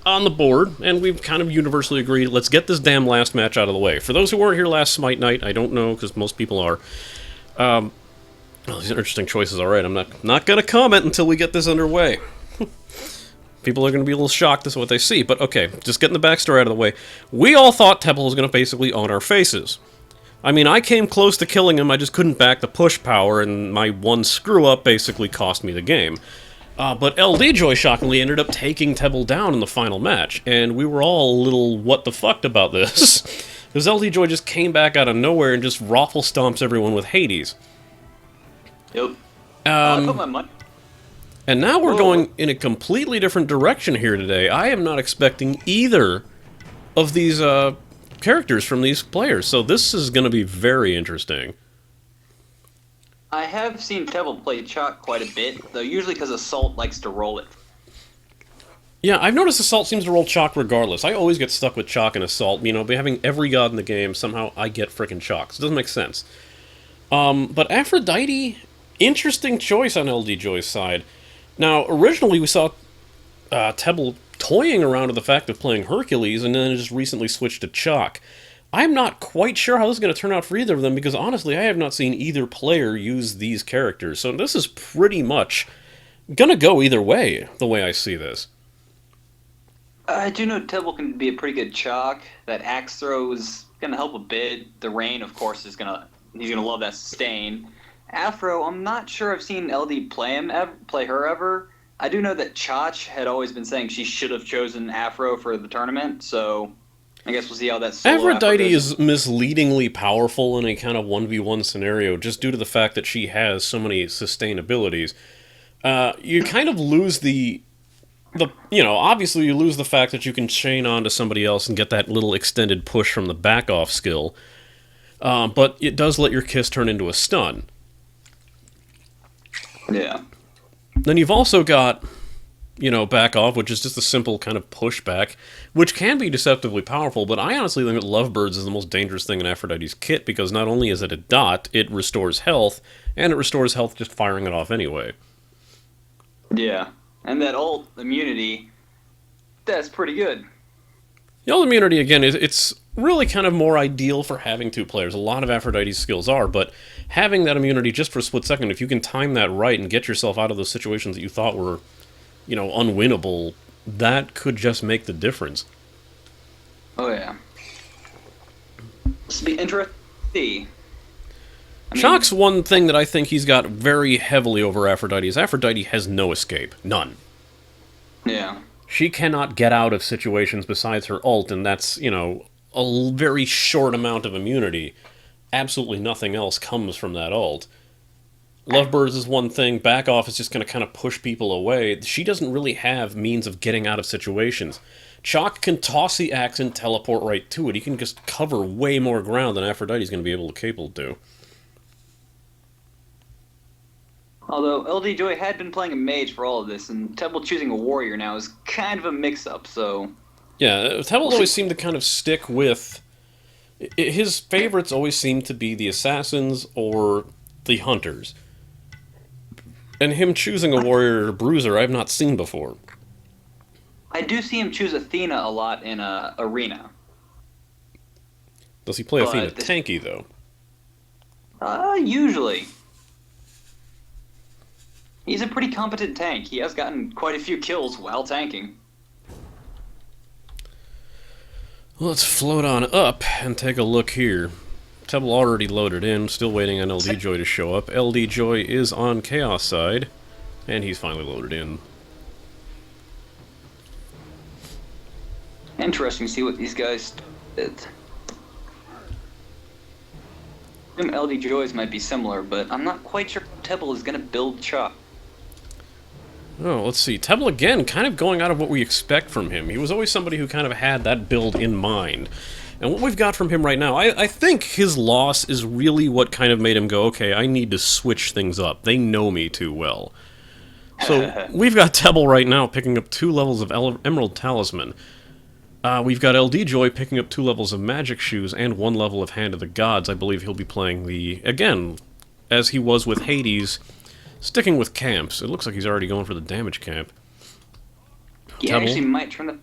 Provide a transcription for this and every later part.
on the board, and we've kind of universally agreed, let's get this damn last match out of the way. For those who weren't here last Smite Night, I don't know, because most people are. Well, these are interesting choices, alright. I'm not going to comment until we get this underway. People are going to be a little shocked as to what they see, but okay, just getting the backstory out of the way. We all thought Tebble was going to basically own our faces. I mean, I came close to killing him, I just couldn't back the push power, and my one screw-up basically cost me the game. But LDJoy shockingly ended up taking Tebble down in the final match, and we were all a little what the fucked about this. Because LDJoy just came back out of nowhere and just raffle stomps everyone with Hades. Yep. I put my money. And now we're going in a completely different direction here today. I am not expecting either of these characters from these players, so this is going to be very interesting. I have seen Tebble play Chaac quite a bit, though usually because Assault likes to roll it. Yeah, I've noticed Assault seems to roll Chaac regardless. I always get stuck with Chaac and Assault. You know, by having every god in the game, somehow I get frickin' Chaac. So it doesn't make sense. But Aphrodite, interesting choice on LDJoy's side. Now, originally we saw Tebble toying around with the fact of playing Hercules, and then it just recently switched to Chaac. I'm not quite sure how this is going to turn out for either of them, because honestly, I have not seen either player use these characters. So this is pretty much gonna go either way, the way I see this. I do know Tebble can be a pretty good Chaac. That axe throw is gonna help a bit. The rain, of course, he's gonna love that sustain. Afro, I'm not sure I've seen LD play her ever. I do know that Chaac had always been saying she should have chosen Afro for the tournament, so I guess we'll see how that solo Aphrodite is misleadingly powerful in a kind of 1v1 scenario, just due to the fact that she has so many sustain abilities. You kind of lose obviously you lose the fact that you can chain on to somebody else and get that little extended push from the back-off skill. But it does let your kiss turn into a stun. Yeah. Then you've also got, back off, which is just a simple kind of pushback, which can be deceptively powerful, but I honestly think that Lovebirds is the most dangerous thing in Aphrodite's kit, because not only is it a dot, it restores health, and it restores health just firing it off anyway. Yeah. And that ult immunity, that's pretty good. The ult immunity, again, it's really kind of more ideal for having two players. A lot of Aphrodite's skills are, but having that immunity just for a split second, if you can time that right and get yourself out of those situations that you thought were, unwinnable, that could just make the difference. Oh, yeah. This will be interesting. Chaac's one thing that I think he's got very heavily over Aphrodite is Aphrodite has no escape. None. Yeah. She cannot get out of situations besides her ult, and that's, a very short amount of immunity. Absolutely nothing else comes from that ult. Lovebirds is one thing, back off is just going to kind of push people away. She doesn't really have means of getting out of situations. Chaac can toss the axe and teleport right to it. He can just cover way more ground than Aphrodite's going to be capable to. Although LDJoy had been playing a mage for all of this, and Tebble choosing a warrior now is kind of a mix-up, so... Yeah, Tebble always seemed to kind of stick with... His favorites always seem to be the assassins or the hunters. And him choosing a warrior or bruiser I've not seen before. I do see him choose Athena a lot in Arena. Does he play Athena tanky, though? Usually. He's a pretty competent tank. He has gotten quite a few kills while tanking. Well, let's float on up and take a look here. Tebble already loaded in, still waiting on LDJoy to show up. LDJoy is on Chaos side, and he's finally loaded in. Interesting to see what these guys did. LDJoy's might be similar, but I'm not quite sure how Tebble is going to build Chaac. Oh, let's see. Tebble, again, kind of going out of what we expect from him. He was always somebody who kind of had that build in mind. And what we've got from him right now, I think his loss is really what kind of made him go, okay, I need to switch things up. They know me too well. So, we've got Tebble right now picking up 2 levels of Emerald Talisman. We've got LDJoy picking up 2 levels of Magic Shoes and 1 level of Hand of the Gods. I believe he'll be playing again, as he was with Hades, sticking with camps. It looks like he's already going for the damage camp. Yeah, actually might turn the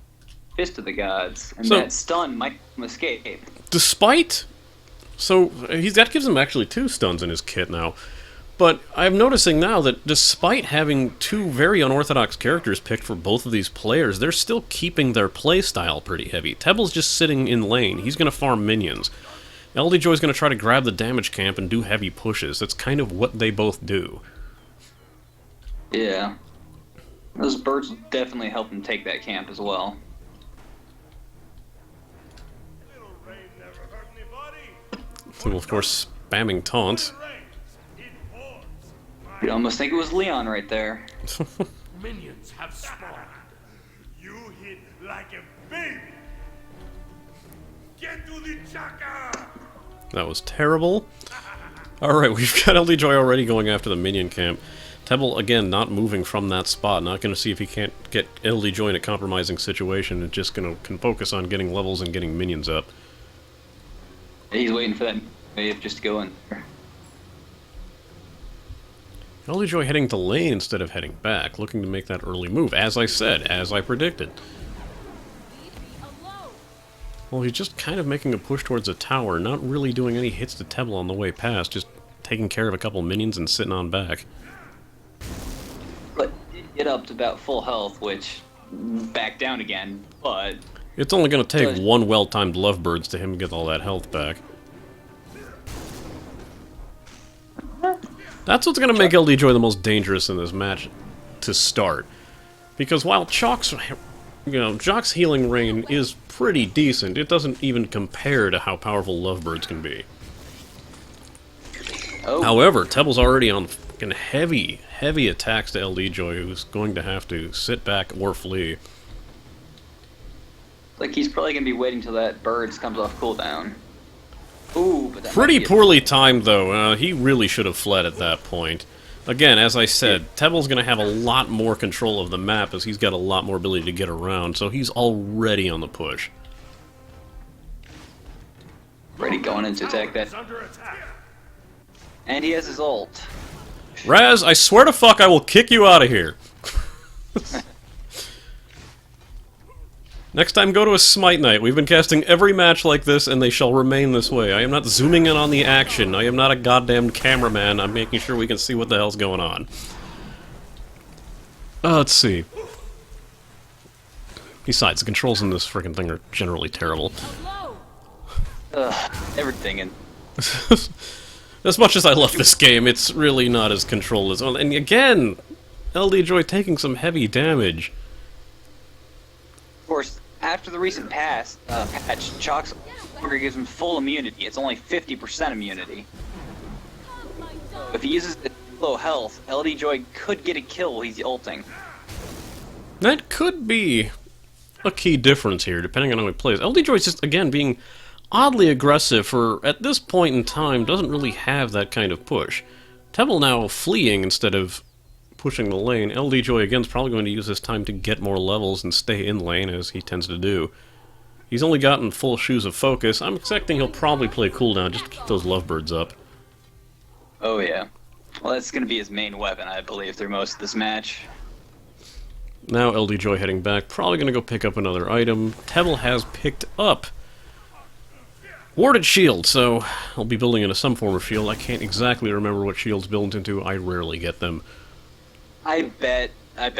Fist of the Gods, and So- that stun might help him escape. Despite... So, that gives him actually 2 stuns in his kit now. But I'm noticing now that despite having 2 very unorthodox characters picked for both of these players, they're still keeping their playstyle pretty heavy. Tebble's just sitting in lane. He's going to farm minions. LDJoy's going to try to grab the damage camp and do heavy pushes. That's kind of what they both do. Yeah. Those birds will definitely help him take that camp as well. So, of course, spamming taunts. You'd almost think it was Leon right there. Minions have spawned. You hit like a baby. Get to the Chaac. That was terrible. Alright, we've got LDJoy already going after the minion camp. Tebble, again, not moving from that spot. Not going to see if he can't get LDJoy in a compromising situation. And just going to can focus on getting levels and getting minions up. He's waiting for that wave just to go in. LDJoy heading to lane instead of heading back, looking to make that early move, as I said, as I predicted. Well, he's just kind of making a push towards a tower, not really doing any hits to Tebble on the way past, just taking care of a couple minions and sitting on back. But did get up to about full health, which back down again, but... It's only going to take Good. 1 well-timed Lovebirds to him to get all that health back. That's what's going to make LDJoy the most dangerous in this match to start. Because while Chaac's healing rain is pretty decent, it doesn't even compare to how powerful Lovebirds can be. Oh, However, Tebble's already on fucking heavy attacks to LDJoy, who's going to have to sit back or flee. like he's probably going to be waiting till that birds comes off cooldown. Ooh, but that Pretty might be a- poorly timed, though. He really should have fled at that point. Again, as I said, Tebble's going to have a lot more control of the map as he's got a lot more ability to get around, so he's already on the push. Ready going in to attack that. Is under attack. And he has his ult. Raz, I swear to fuck I will kick you out of here. Next time, go to a Smite Night. We've been casting every match like this, and they shall remain this way. I am not zooming in on the action. I am not a goddamn cameraman. I'm making sure we can see what the hell's going on. Let's see. Besides, the controls in this freaking thing are generally terrible. Ugh, everything in. As much as I love this game, it's really not as controlled as... And again, LDJoy taking some heavy damage. Of course, after the recent patch, Chaac's order gives him full immunity. It's only 50% immunity. If he uses the low health, LDJoy could get a kill while he's ulting. That could be a key difference here, depending on how he plays. LDJoy's just, again, being oddly aggressive for, at this point in time, doesn't really have that kind of push. Tebble now fleeing instead of pushing the lane. LDJoy, again, is probably going to use this time to get more levels and stay in lane, as he tends to do. He's only gotten full Shoes of Focus. I'm expecting he'll probably play cooldown just to keep those Lovebirds up. Oh yeah. Well, that's going to be his main weapon, I believe, through most of this match. Now LDJoy heading back, probably going to go pick up another item. Tebble has picked up Warded Shield, so I'll be building into some form of shield. I can't exactly remember what shields build into. I rarely get them. I bet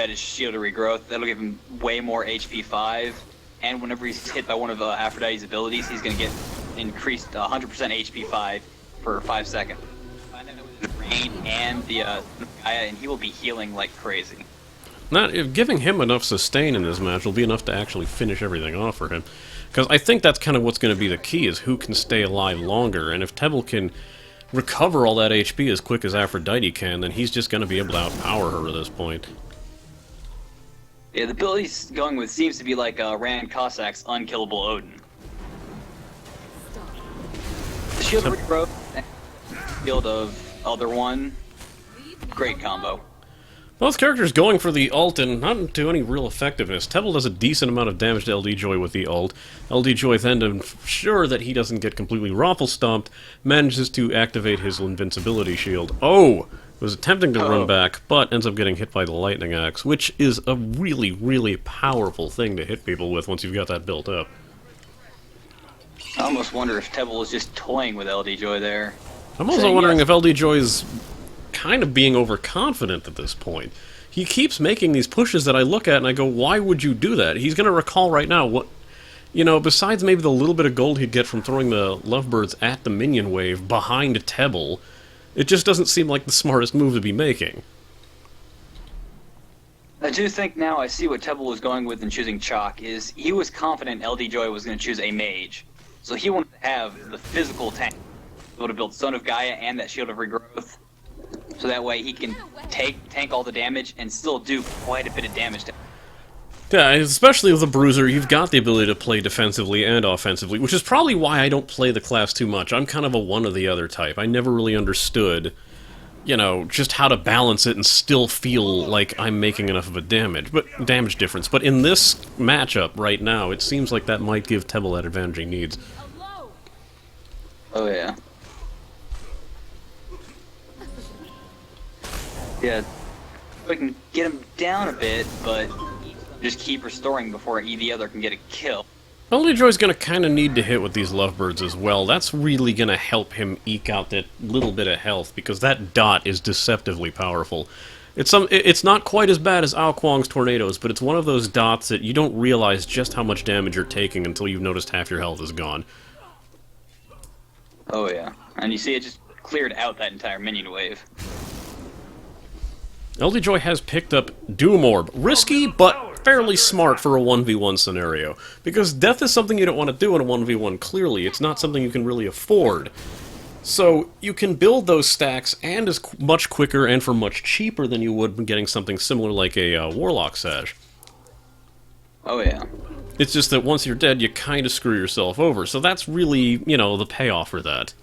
his shield of regrowth. That'll give him way more HP 5, and whenever he's hit by one of Aphrodite's abilities, he's going to get increased 100% HP 5 for 5 seconds. Find out with his rain and the Gaia, and he will be healing like crazy. Not if giving him enough sustain in this match will be enough to actually finish everything off for him. Because I think that's kind of what's going to be the key, is who can stay alive longer. And if Tebble can recover all that HP as quick as Aphrodite can, then he's just going to be able to outpower her at this point. Yeah, the ability he's going with seems to be like Rand Cossack's Unkillable Odin. The shield of regrowth and shield of Other One, great combo. Both characters going for the ult and not to any real effectiveness. Tebble does a decent amount of damage to LDJoy with the ult. LDJoy then, to ensure that he doesn't get completely raffle stomped, manages to activate his invincibility shield. Oh! Was attempting to Oh. run back, but ends up getting hit by the lightning axe, which is a really, really powerful thing to hit people with once you've got that built up. I almost wonder if Tebble was just toying with LDJoy there. I'm also Saying wondering yes. if LDJoy is kind of being overconfident at this point. He keeps making these pushes that I look at and I go, why would you do that? He's going to recall right now what... You know, besides maybe the little bit of gold he'd get from throwing the lovebirds at the minion wave behind Tebble, it just doesn't seem like the smartest move to be making. I do think now I see what Tebble was going with in choosing Chaac, is he was confident LDJoy was going to choose a mage. So he wanted to have the physical tank, able to build Stone of Gaia and that Shield of Regrowth. So that way he can tank all the damage and still do quite a bit of damage to. Yeah, especially with a bruiser, you've got the ability to play defensively and offensively, which is probably why I don't play the class too much. I'm kind of a one or the other type. I never really understood, you know, just how to balance it and still feel like I'm making enough of a damage difference. But in this matchup right now, it seems like that might give Tebble that advantage he needs. Oh yeah. Yeah, we can get him down a bit, but just keep restoring before the other can get a kill. LDJoy's gonna kind of need to hit with these lovebirds as well. That's really gonna help him eke out that little bit of health, because that dot is deceptively powerful. It's not quite as bad as Ao Kuang's tornadoes, but it's one of those dots that you don't realize just how much damage you're taking until you've noticed half your health is gone. Oh yeah, and you see it just cleared out that entire minion wave. LDJoy has picked up Doom Orb. Risky, but fairly smart for a 1v1 scenario. Because death is something you don't want to do in a 1v1, clearly. It's not something you can really afford. So, you can build those stacks, and is much quicker and for much cheaper than you would when getting something similar like a Warlock Sash. Oh yeah. It's just that once you're dead, you kind of screw yourself over. So that's really, you know, the payoff for that.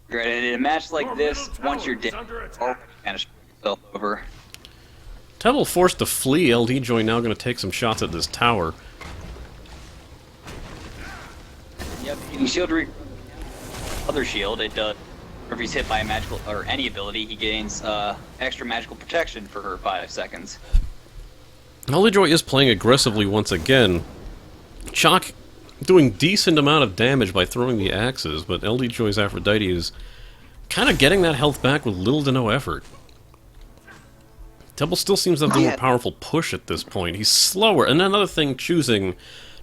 Great, and in a match like this, once you're dead, you already managed to put yourself over. Tebble forced to flee. LDJoy now going to take some shots at this tower. Yep, you can shield other shield. It does. If he's hit by a magical or any ability, he gains extra magical protection for 5 seconds. LDJoy is playing aggressively once again. Chaac doing decent amount of damage by throwing the axes, but LDJoy's Aphrodite is kind of getting that health back with little to no effort. Tebble still seems to have the more powerful push at this point. He's slower, and another thing choosing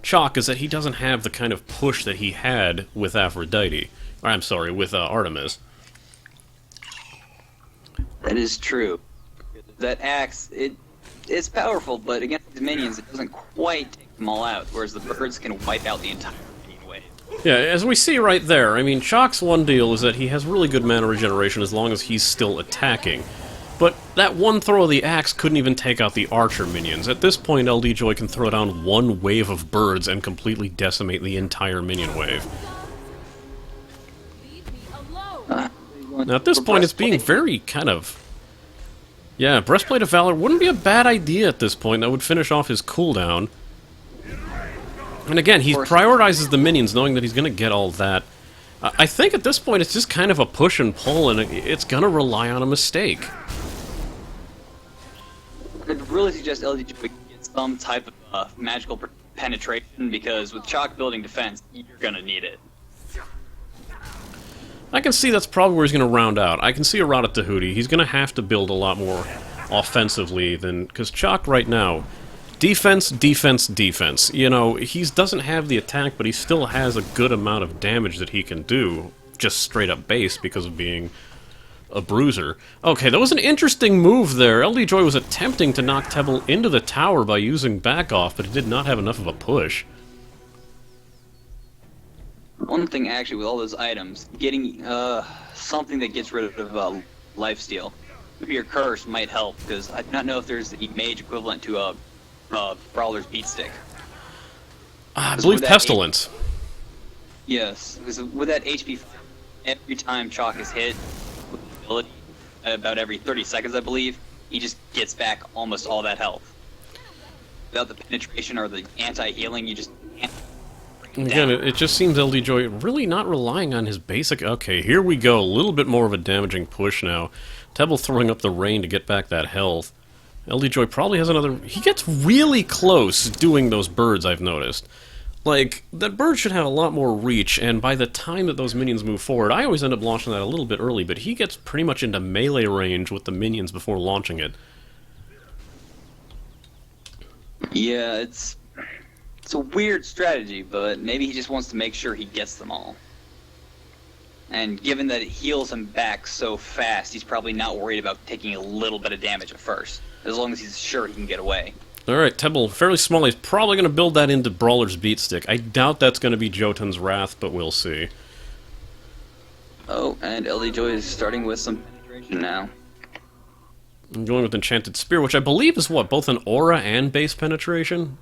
Chaac is that he doesn't have the kind of push that he had with Aphrodite. Or, I'm sorry, with Artemis. That is true. That axe, it's powerful, but against the minions, it doesn't quite take them all out, whereas the birds can wipe out the entire minion wave. Yeah, as we see right there, I mean, Chaac's one deal is that he has really good mana regeneration as long as he's still attacking. But that one throw of the axe couldn't even take out the archer minions. At this point, LDJoy can throw down one wave of birds and completely decimate the entire minion wave. Now, at this point, it's being very kind of... Yeah, Breastplate of Valor wouldn't be a bad idea at this point. That would finish off his cooldown. And again, he prioritizes the minions, knowing that he's going to get all that. I think at this point, it's just kind of a push and pull, and it's going to rely on a mistake. I'd really suggest LDJoy get some type of magical penetration, because with Chaac building defense, you're going to need it. I can see that's probably where he's going to round out. I can see a route at Tahuti. He's going to have to build a lot more offensively than... Because Chaac right now, defense, defense, defense. You know, he doesn't have the attack, but he still has a good amount of damage that he can do, just straight up base because of being a bruiser. Okay, that was an interesting move there. LDJoy was attempting to knock Tebble into the tower by using back off, but he did not have enough of a push. One thing, actually, with all those items, getting something that gets rid of lifesteal. Maybe your curse might help, because I do not know if there's a mage equivalent to a Brawler's Beat Stick. I believe Pestilence. Yes, because with that HP, every time Chaac is hit with the ability, about every 30 seconds, I believe, he just gets back almost all that health. Without the penetration or the anti-healing, you just can't Again, it just seems LDJoy really not relying on his basic... Okay, here we go. A little bit more of a damaging push now. Tebble throwing up the rain to get back that health. LDJoy probably has another... He gets really close doing those birds, I've noticed. Like, that bird should have a lot more reach, and by the time that those minions move forward, I always end up launching that a little bit early, but he gets pretty much into melee range with the minions before launching it. Yeah, it's a weird strategy, but maybe he just wants to make sure he gets them all. And given that it heals him back so fast, he's probably not worried about taking a little bit of damage at first, as long as he's sure he can get away. Alright, Tebble, fairly small. He's probably going to build that into Brawler's Beatstick. I doubt that's going to be Jotun's Wrath, but we'll see. Oh, and LDJoy is starting with some penetration now. I'm going with Enchanted Spear, which I believe is what, both an aura and base penetration?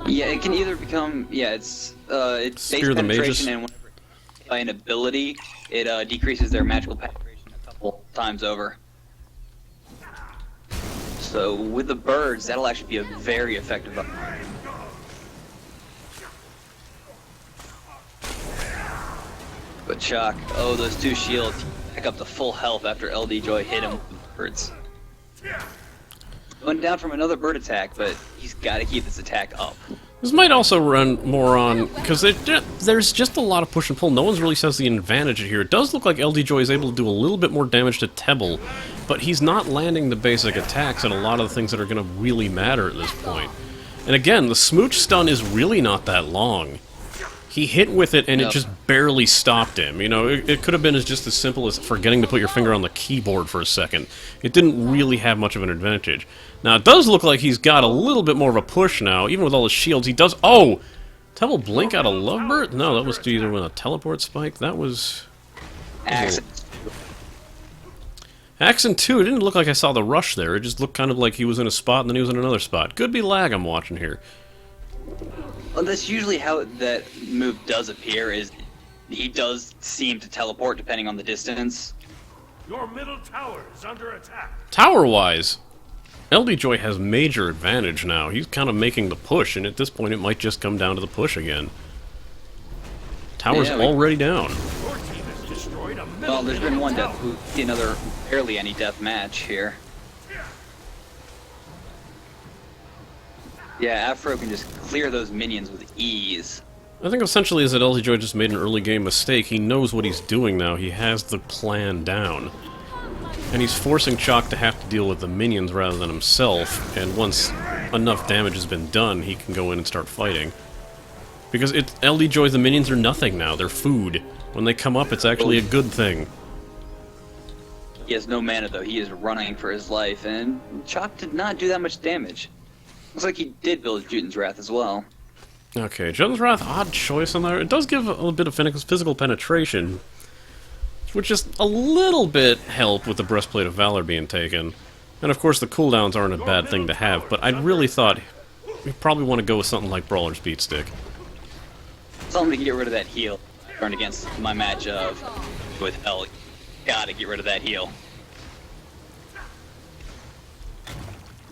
Yeah, it can either become, it's base Spear the mages. penetration, and whenever it's by an ability, it decreases their magical penetration a couple times over. So with the birds, that'll actually be a very effective weapon. But Chaac, oh, those two shields back up to full health after LDJoy hit him with the birds. Going down from another bird attack, but he's got to keep this attack up. This might also run more on, because there's just a lot of push and pull. No one's really says the advantage here. It does look like LDJoy is able to do a little bit more damage to Tebble, but he's not landing the basic attacks and a lot of the things that are going to really matter at this point. And again, the smooch stun is really not that long. He hit with it and it just barely stopped him. You know, it could have been just as simple as forgetting to put your finger on the keyboard for a second. It didn't really have much of an advantage. Now, it does look like he's got a little bit more of a push now, even with all his shields. He does... Oh! Tebble blink out a Lovebird? No, that was either with a teleport spike. That was... Accent 2, it didn't look like I saw the rush there. It just looked kind of like he was in a spot and then he was in another spot. Could be lag I'm watching here. Well, that's usually how that move does appear, is he does seem to teleport depending on the distance. Your middle tower is under attack. Tower-wise, LDJoy has major advantage now. He's kind of making the push, and at this point it might just come down to the push again. Tower's already down. Your team has destroyed a middle. Well, there's been one death, another barely any death match here. Yeah, Afro can just clear those minions with ease. I think essentially is that LDJoy just made an early game mistake. He knows what he's doing now. He has the plan down. And he's forcing Chaac to have to deal with the minions rather than himself, and once enough damage has been done, he can go in and start fighting. Because LDJoy, the minions are nothing now. They're food. When they come up, it's actually a good thing. He has no mana, though. He is running for his life, and Chaac did not do that much damage. Looks like he did build Jotun's Wrath as well. Okay, Jotun's Wrath, odd choice on there. It does give a little bit of physical penetration, which is a little bit help with the Breastplate of Valor being taken. And of course the cooldowns aren't a bad thing to have, but I really thought we probably want to go with something like Brawler's Beatstick. Something to get rid of that heal. Turned against my match with Hell. Gotta get rid of that heal.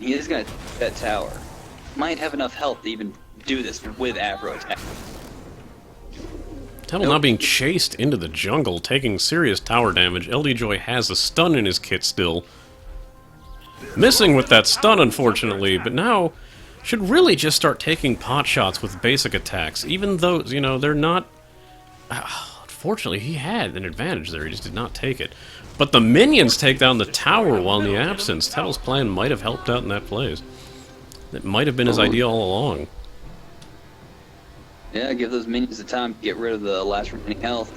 He is gonna take that tower. Might have enough health to even do this with Afro attack. Tebble now being chased into the jungle, taking serious tower damage. LDJoy has a stun in his kit still. Missing with that stun, unfortunately, but now should really just start taking pot shots with basic attacks, even though, you know, they're not... Unfortunately, he had an advantage there, he just did not take it. But the minions take down the tower while in the absence. Tebble's plan might have helped out in that place. It might have been his idea all along. Yeah, give those minions the time to get rid of the last remaining health.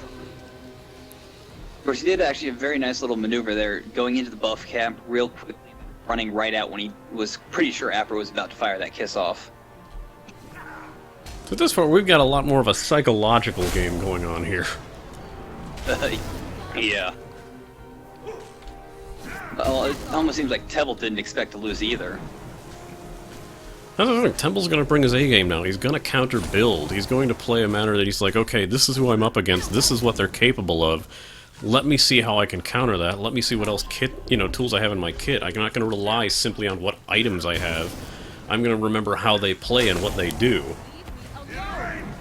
Of course, he did actually a very nice little maneuver there, going into the buff camp real quickly, running right out when he was pretty sure Afro was about to fire that kiss off. So at this point, we've got a lot more of a psychological game going on here. Yeah. Well, it almost seems like Tebble didn't expect to lose either. I don't think Temple's going to bring his A-game now. He's going to counter-build. He's going to play a manner that he's like, okay, this is who I'm up against. This is what they're capable of. Let me see how I can counter that. Let me see what else tools I have in my kit. I'm not going to rely simply on what items I have. I'm going to remember how they play and what they do.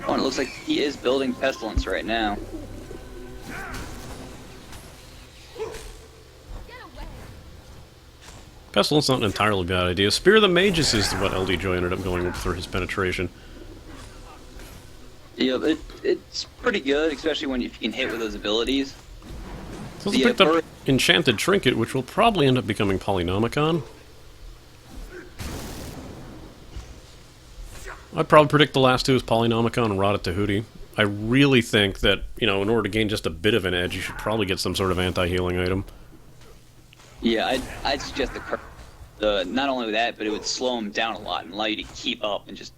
Oh, and it looks like he is building Pestilence right now. Pestilence not an entirely bad idea. Spear of the Mages is what LDJoy ended up going with for his penetration. Yeah, it's pretty good, especially when if you can hit with those abilities. So he picked up Enchanted Trinket, which will probably end up becoming Polynomicon. I'd probably predict the last two is Polynomicon and Rod at Tahuti. I really think that, you know, in order to gain just a bit of an edge, you should probably get some sort of anti-healing item. Yeah, I'd suggest the not only that, but it would slow him down a lot and allow you to keep up and just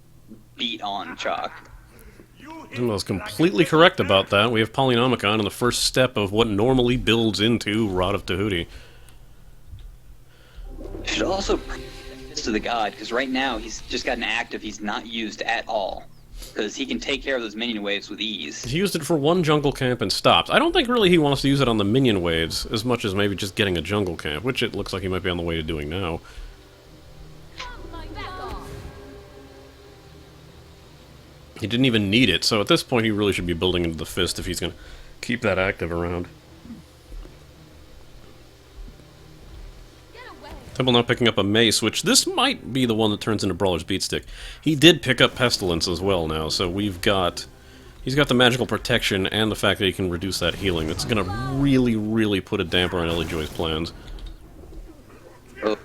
beat on Chaac. I was completely correct about that. We have Polynomicon in the first step of what normally builds into Rod of Tahuti. You should also to the god, because right now he's just got an active he's not used at all. Because he can take care of those minion waves with ease. He used it for one jungle camp and stopped. I don't think really he wants to use it on the minion waves as much as maybe just getting a jungle camp, which it looks like he might be on the way to doing now. He didn't even need it, so at this point he really should be building into the fist if he's going to keep that active around. Tebble now picking up a mace, which this might be the one that turns into Brawler's Beatstick. He did pick up Pestilence as well now, so we've got... He's got the magical protection and the fact that he can reduce that healing. That's going to really, really put a damper on LDJoy's plans. Oh.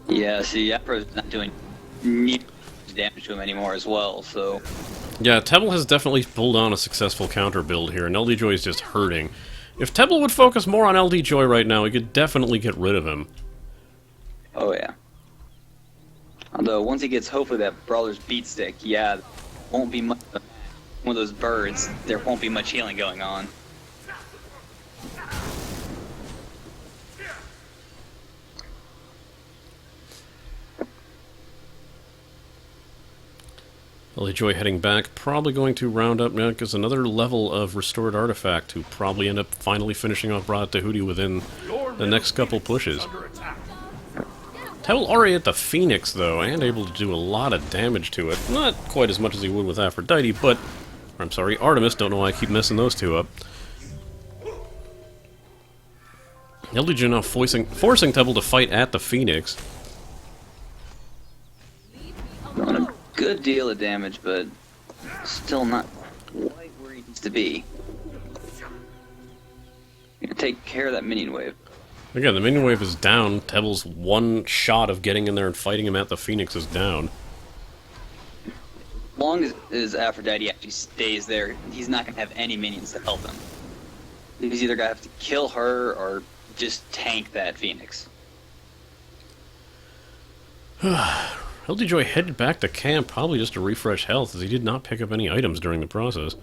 Yeah, see, Aphro's not doing near damage to him anymore as well, so... Yeah, Tebble has definitely pulled on a successful counter build here, and LDJoy is just hurting. If Tebble would focus more on LDJoy right now, he could definitely get rid of him. Oh, yeah. Although, once he gets, hopefully, that Brawler's Beatstick, yeah, won't be much... One of those birds, there won't be much healing going on. LDJoy heading back, probably going to round up now because another level of Restored Artifact to probably end up finally finishing off Rod Tahuti within the next couple pushes. Tebble already at the Phoenix, though, and able to do a lot of damage to it. Not quite as much as he would with Aphrodite, but... I'm sorry, Artemis, don't know why I keep messing those two up. LDJoy now forcing Tebble to fight at the Phoenix. Good deal of damage, but still not quite where he needs to be. You can take care of that minion wave. Again, the minion wave is down. Tebble's one shot of getting in there and fighting him at the Phoenix is down. As long as Aphrodite actually stays there, he's not going to have any minions to help him. He's either going to have to kill her or just tank that Phoenix. LDJoy headed back to camp, probably just to refresh health, as he did not pick up any items during the process.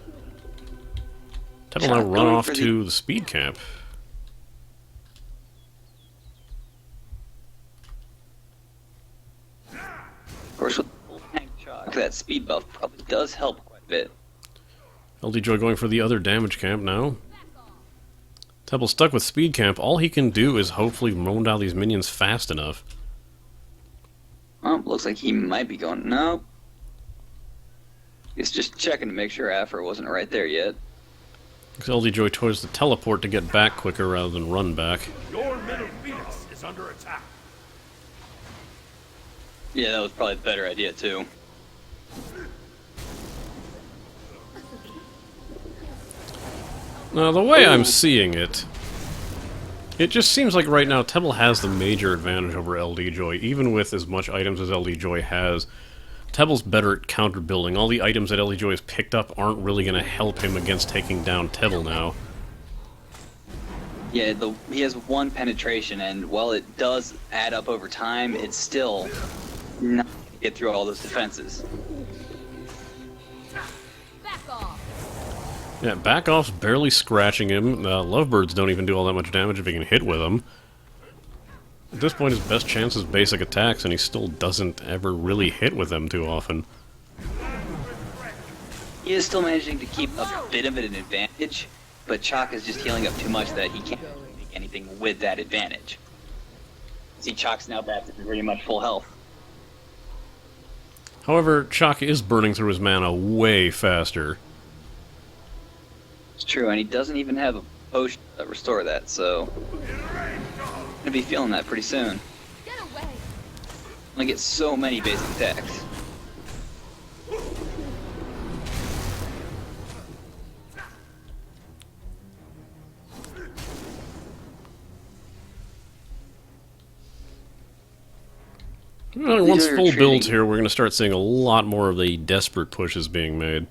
Tebble now run off to the speed camp. Of course, with tank Chaac, that speed buff probably does help quite a bit. LDJoy going for the other damage camp now. Tebble stuck with speed camp. All he can do is hopefully mow down these minions fast enough. Oh, looks like he might be going... No. He's just checking to make sure Aphro wasn't right there yet. LDJoy chose to teleport to get back quicker rather than run back. Your middle Phoenix is under attack. Yeah, that was probably the better idea, too. Now, the way I'm seeing it, it just seems like right now Tebble has the major advantage over LDJoy, even with as much items as LDJoy has. Tebble's better at counter building. All the items that LDJoy has picked up aren't really going to help him against taking down Tebble now. Yeah, he has one penetration, and while it does add up over time, it's still not going to get through all those defenses. Yeah, back off's barely scratching him. Lovebirds don't even do all that much damage if he can hit with them. At this point, his best chance is basic attacks, and he still doesn't ever really hit with them too often. He is still managing to keep a bit of an advantage, but Chaac is just healing up too much that he can't anything with that advantage. See, Chaac's now back to pretty much full health. However, Chaac is burning through his mana way faster. It's true, and he doesn't even have a potion to restore that, so I'm gonna be feeling that pretty soon. Get away. I'm gonna get so many basic attacks. Once full retreating. builds here, we're going to start seeing a lot more of the desperate pushes being made.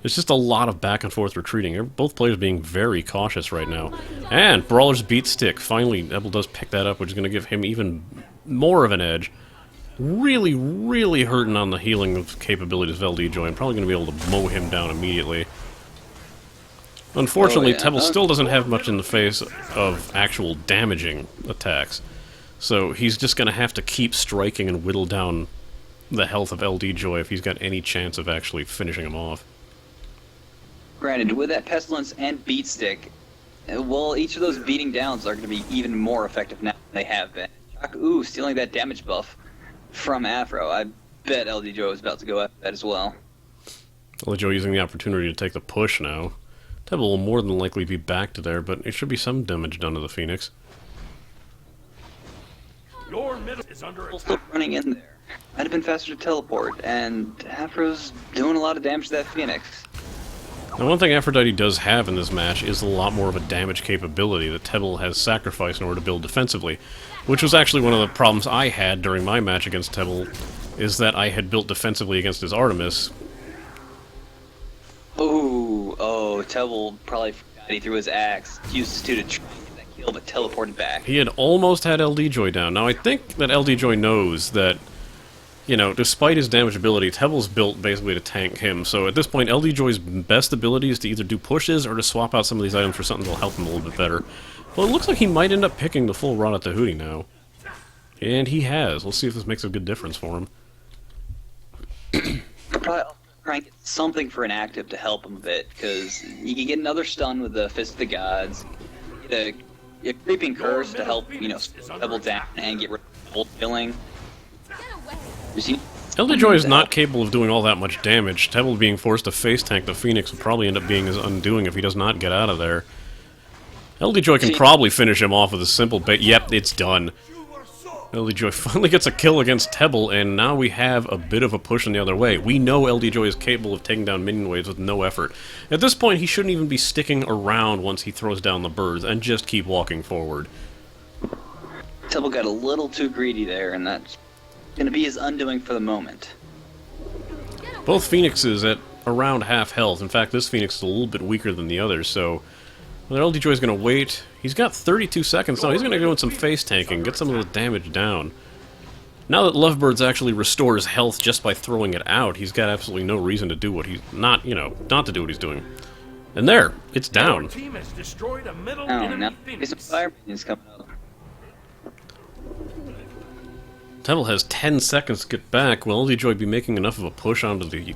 It's just a lot of back and forth retreating. Both players being very cautious right now. And Brawler's Beat Stick. Finally, Tebble does pick that up, which is going to give him even more of an edge. Really, really hurting on the healing capabilities of LDJoy. I'm probably going to be able to mow him down immediately. Unfortunately, Tebble still doesn't have much in the face of actual damaging attacks. So he's just going to have to keep striking and whittle down the health of LDJoy if he's got any chance of actually finishing him off. Granted, with that Pestilence and Beat Stick, well, each of those beating downs are going to be even more effective now than they have been. Ooh, stealing that damage buff from Afro. I bet LDJoy was about to go after that as well. LDJoy using the opportunity to take the push now. Tebble will more than likely be back to there, but it should be some damage done to the Phoenix. Your middle is under Still attack. running in there. Might have been faster to teleport, and Afro's doing a lot of damage to that Phoenix. Now, one thing Aphrodite does have in this match is a lot more of a damage capability that Tebble has sacrificed in order to build defensively, which was actually one of the problems I had during my match against Tebble, is that I had built defensively against his Artemis. Oh, Tebble probably forgot he threw his axe, used his 2 to try and get that kill, but teleported back. He had almost had LDJoy down. Now, I think that LDJoy knows that, you know, despite his damage ability, Tebble's built basically to tank him. So at this point, LDJoy's best ability is to either do pushes or to swap out some of these items for something that'll help him a little bit better. Well, it looks like he might end up picking the full Rod at the Hootie now. And he has. We'll see if this makes a good difference for him. Probably try and get something for an active to help him a bit, because you can get another stun with the Fist of the Gods, get a creeping curse to help, you know, double down and get rid of full killing. Get away. LDJoy is not capable of doing all that much damage. Tebble being forced to face tank the Phoenix will probably end up being his undoing if he does not get out of there. LDJoy can probably finish him off with a simple bait. Yep, it's done. LDJoy finally gets a kill against Tebble, and now we have a bit of a push in the other way. We know LDJoy is capable of taking down minion waves with no effort. At this point, he shouldn't even be sticking around once he throws down the birds, and just keep walking forward. Tebble got a little too greedy there, and that's going to be his undoing for the moment. Both Phoenixes at around half health. In fact, this Phoenix is a little bit weaker than the others, so LDJoy is going to wait. He's got 32 seconds, so he's going to go in some face tanking, get some of the damage down. Now that Lovebirds actually restores health just by throwing it out, he's got absolutely no reason to do what he's not to do what he's doing. And there, it's down. Your team has destroyed a middle Oh, enemy now Phoenix. some fire minions coming up. Tebble has 10 seconds to get back. Will LDJoy be making enough of a push onto the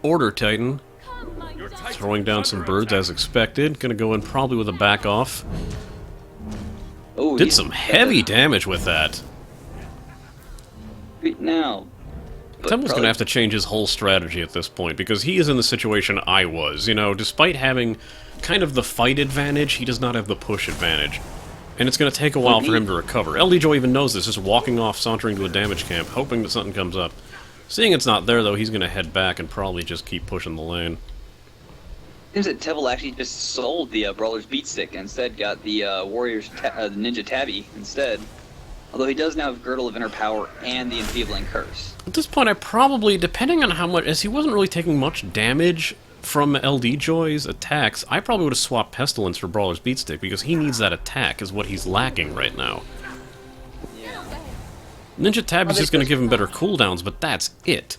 Order Titan? Come, my Your darling. Titan Throwing down is some under birds attack. as expected. Gonna go in probably with a back off. Oh, Did he's some heavy damage with that. now. But Tebble's probably- gonna have to change his whole strategy at this point, because he is in the situation I was. You know, despite having kind of the fight advantage, he does not have the push advantage. And it's gonna take a while for him to recover. LDJoy even knows this, just walking off, sauntering to a damage camp, hoping that something comes up. Seeing it's not there, though, he's gonna head back and probably just keep pushing the lane. Seems that Tebble actually just sold the Brawler's Beat Stick and instead got the Warrior's the Ninja Tabby instead. Although he does now have Girdle of Inner Power and the Enfeebling Curse. At this point, I probably, depending on how much, as he wasn't really taking much damage from LDJoy's attacks, I probably would have swapped Pestilence for Brawler's Beat Stick, because he needs that attack, is what he's lacking right now. Yeah. Ninja Tabby's just going to give him better cooldowns, but that's it.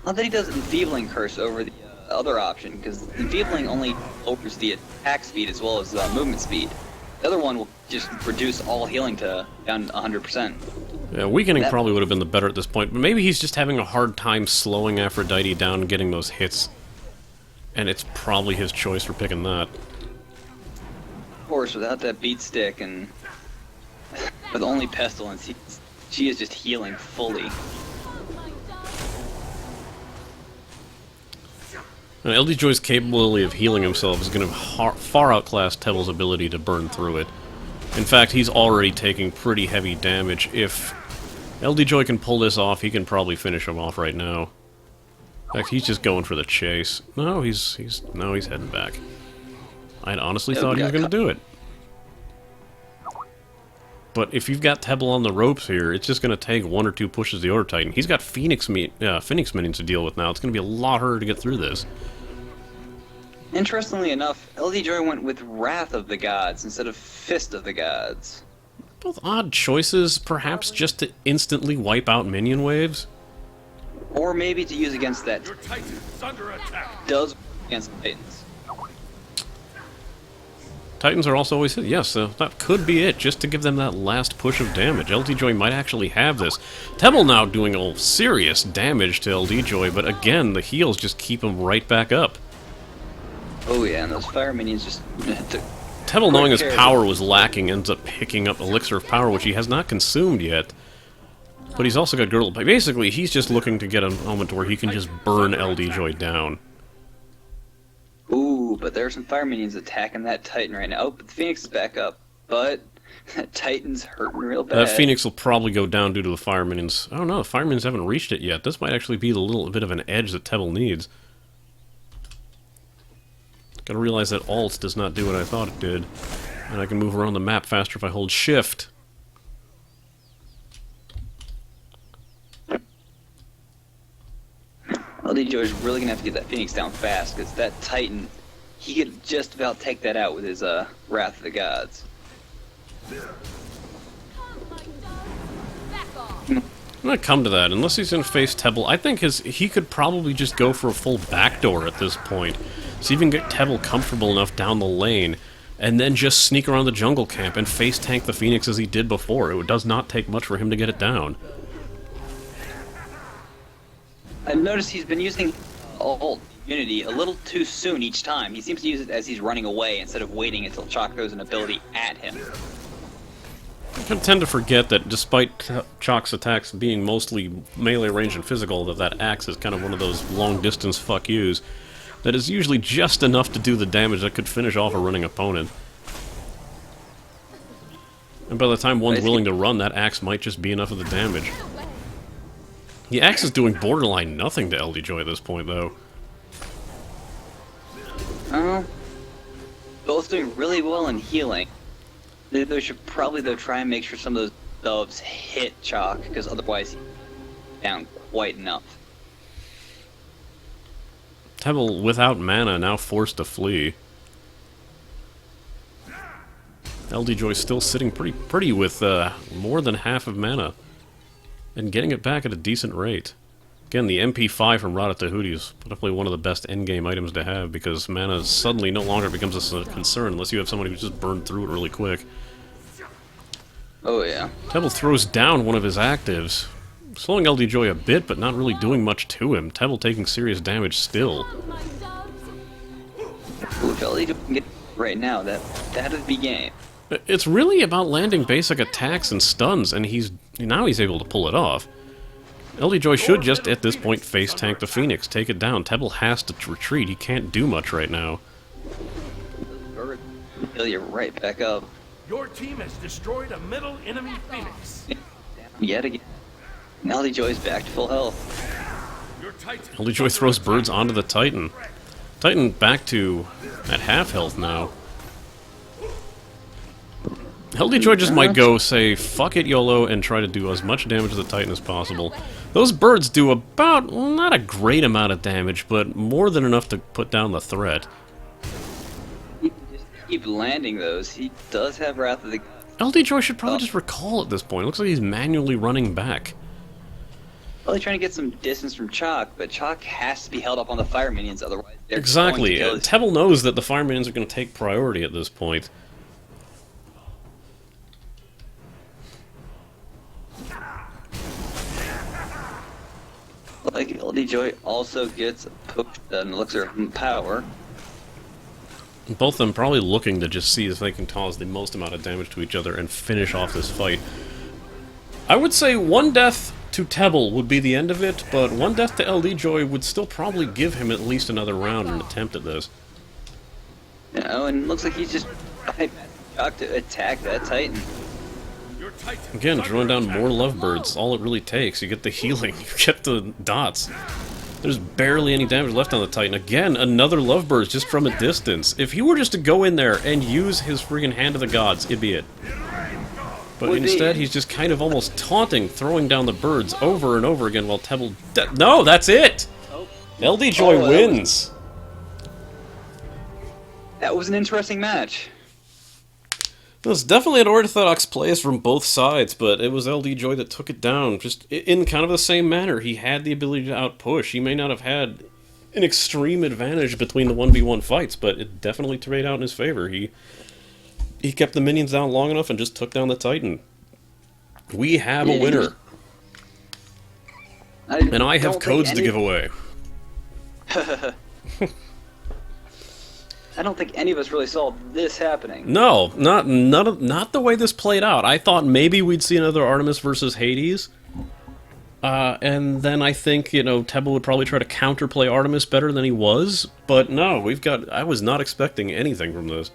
Not that he does Enfeebling Curse over the other option, because Enfeebling only lowers the attack speed as well as movement speed. The other one will just reduce all healing to down 100%. Yeah, Weakening probably would have been the better at this point, but maybe he's just having a hard time slowing Aphrodite down and getting those hits. And it's probably his choice for picking that. course, without that beat stick and with only pestilence, she is just healing fully. And LDJoy's capability of healing himself is going to far outclass Tebble's ability to burn through it. In fact, he's already taking pretty heavy damage. If LDJoy can pull this off, he can probably finish him off right now. In fact, he's just going for the chase. No, he's heading back. I'd honestly thought he was going to do it. But if you've got Tebble on the ropes here, it's just going to take 1 or 2 pushes of the Order Titan. He's got Phoenix minions to deal with now. It's going to be a lot harder to get through this. Interestingly enough, LDJoy went with Wrath of the Gods instead of Fist of the Gods. Both odd choices, perhaps just to instantly wipe out minion waves. Or maybe to use against that. Your Titan is under attack. Does against Titans. Titans are also always hit. Yes, that could be it, just to give them that last push of damage. LDJoy might actually have this. Tebble now doing a serious damage to LDJoy, but again, the heals just keep him right back up. Oh yeah, and those fire minions just... Tebble, knowing his power was lacking, ends up picking up Elixir of Power, which he has not consumed yet. But he's also got Girdle. Basically, he's just looking to get a moment where he can just burn LDJoy down. Ooh, but there are some fire minions attacking that Titan right now. Oh, but the Phoenix is back up. But that Titan's hurting real bad. That Phoenix will probably go down due to the fire minions. I don't know, the fire minions haven't reached it yet. This might actually be the little bit of an edge that Tebble needs. Gotta realize that Alt does not do what I thought it did. And I can move around the map faster if I hold Shift. LDJoy is really gonna have to get that Phoenix down fast, because that Titan, he could just about take that out with his Wrath of the Gods. I'm gonna come to that. Unless he's gonna face Tebble, I think he could probably just go for a full backdoor at this point. See if he can get Tebble comfortable enough down the lane, and then just sneak around the jungle camp and face tank the Phoenix as he did before. It does not take much for him to get it down. I've noticed he's been using Ult Unity a little too soon each time. He seems to use it as he's running away instead of waiting until Chaac throws an ability at him. I tend to forget that despite Chaac's attacks being mostly melee range and physical, that axe is kind of one of those long-distance fuck yous that is usually just enough to do the damage that could finish off a running opponent. And by the time one's willing to run, that axe might just be enough of the damage. The axe is doing borderline nothing to LDJoy at this point, though. Both doing really well in healing. They should probably, though, try and make sure some of those doves hit Chaac, because otherwise he's down quite enough. Tebble, without mana, now forced to flee. LDJoy still sitting pretty with more than half of mana. And getting it back at a decent rate. Again, the MP5 from Rada Tahuti is definitely one of the best endgame items to have, because mana suddenly no longer becomes a concern unless you have somebody who just burned through it really quick. Oh yeah. Tebble throws down one of his actives, slowing LDJoy a bit, but not really doing much to him. Tebble taking serious damage still. Ooh, if LDJoy can get right now, that'd be game. It's really about landing basic attacks and stuns, and now he's able to pull it off. LDJoy should just, at this point, face tank the Phoenix, take it down. Tebble has to retreat. He can't do much right now. Heal you right back up. Your team has destroyed a middle enemy Phoenix. Yet again. LDJoy's back to full health. Your Titan. LDJoy throws birds onto the Titan. Titan back to at half health now. LDJoy just might go, say, fuck it YOLO, and try to do as much damage to the Titan as possible. Those birds do about, well, not a great amount of damage, but more than enough to put down the threat. He can just keep landing those. He does have Wrath of the... LDJoy should probably just recall at this point. It looks like he's manually running back. Probably trying to get some distance from Chaac, but Chaac has to be held up on the fire minions, otherwise they're Exactly. going to Tebble knows that the fire minions are going to take priority at this point. Like LDJoy also gets pushed an elixir of power. Both of them probably looking to just see if they can cause the most amount of damage to each other and finish off this fight. I would say one death to Tebble would be the end of it, but one death to LDJoy would still probably give him at least another round and attempt at this. You know, and looks like he's just Chaac to attack that Titan. Again, drawing down more lovebirds, all it really takes. You get the healing, you get the dots. There's barely any damage left on the Titan. Again, another lovebird just from a distance. If he were just to go in there and use his friggin' Hand of the Gods, it'd be it. But instead, he's just kind of almost taunting, throwing down the birds over and over again while Tebble... No, that's it! LDJoy wins! That was an interesting match. It was definitely an orthodox plays from both sides, but it was LDJoy that took it down, just in kind of the same manner. He had the ability to outpush. He may not have had an extreme advantage between the 1v1 fights, but it definitely turned out in his favor. He kept the minions down long enough and just took down the Titan. We have a winner. And I have codes to give away. I don't think any of us really saw this happening. No, not the way this played out. I thought maybe we'd see another Artemis versus Hades. And then I think, you know, Tebble would probably try to counterplay Artemis better than he was. But no, I was not expecting anything from this.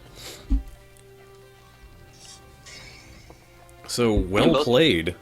So, well played.